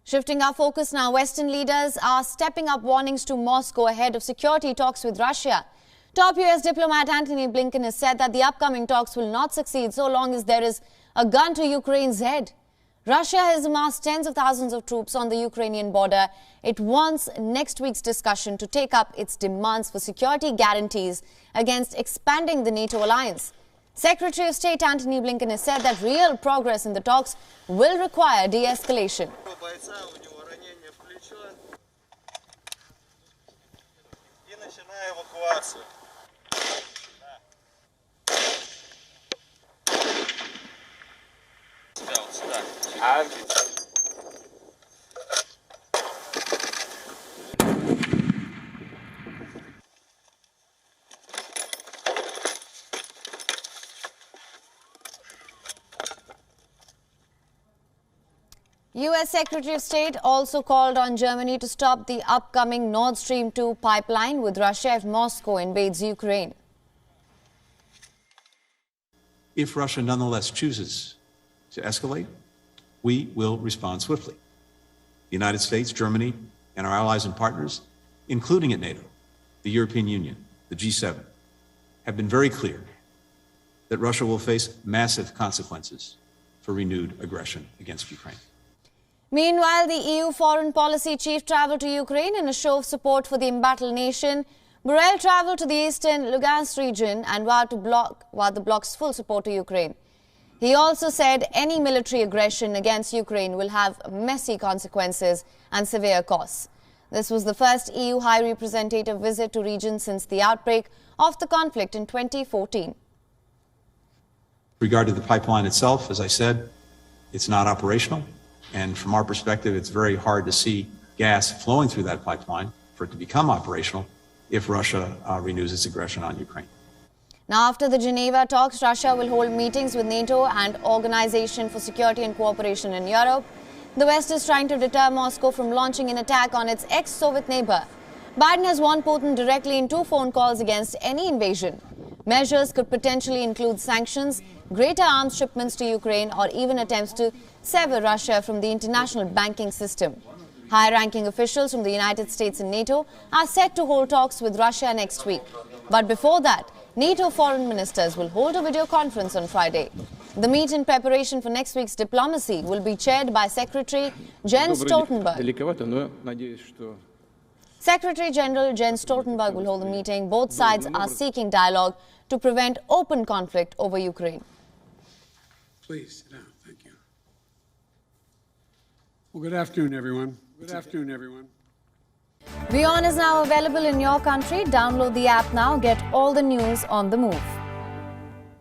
Shifting our focus now, Western leaders are stepping up warnings to Moscow ahead of security talks with Russia. Top US diplomat Antony Blinken has said that the upcoming talks will not succeed so long as there is a gun to Ukraine's head. Russia has amassed tens of thousands of troops on the Ukrainian border. It wants next week's discussion to take up its demands for security guarantees against expanding the NATO alliance. Secretary of State Antony Blinken has said that real progress in the talks will require de-escalation. US Secretary of State also called on Germany to stop the upcoming Nord Stream 2 pipeline with Russia if Moscow invades Ukraine. If Russia nonetheless chooses to escalate, we will respond swiftly. The United States, Germany, and our allies and partners, including at NATO, the European Union, the G7, have been very clear that Russia will face massive consequences for renewed aggression against Ukraine. Meanwhile, the EU foreign policy chief travelled to Ukraine in a show of support for the embattled nation. Borrell travelled to the eastern Lugansk region and vowed the bloc's full support to Ukraine. He also said any military aggression against Ukraine will have messy consequences and severe costs. This was the first EU High Representative visit to region since the outbreak of the conflict in 2014. Regarding the pipeline itself, as I said, it's not operational. And from our perspective, it's very hard to see gas flowing through that pipeline for it to become operational if Russia renews its aggression on Ukraine. Now, after the Geneva talks, Russia will hold meetings with NATO and Organization for Security and Cooperation in Europe. The West is trying to deter Moscow from launching an attack on its ex-Soviet neighbor. Biden has warned Putin directly in 2 phone calls against any invasion. Measures could potentially include sanctions, greater arms shipments to Ukraine, or even attempts to sever Russia from the international banking system. High-ranking officials from the United States and NATO are set to hold talks with Russia next week. But before that, NATO foreign ministers will hold a video conference on Friday. The meet in preparation for next week's diplomacy will be chaired by Secretary Jens Stoltenberg. Secretary General Jens Stoltenberg will hold the meeting. Both sides are seeking dialogue to prevent open conflict over Ukraine. Please sit down. Thank you. Well, good afternoon, everyone. Good afternoon, everyone. WION is now available in your country. Download the app now. Get all the news on the move.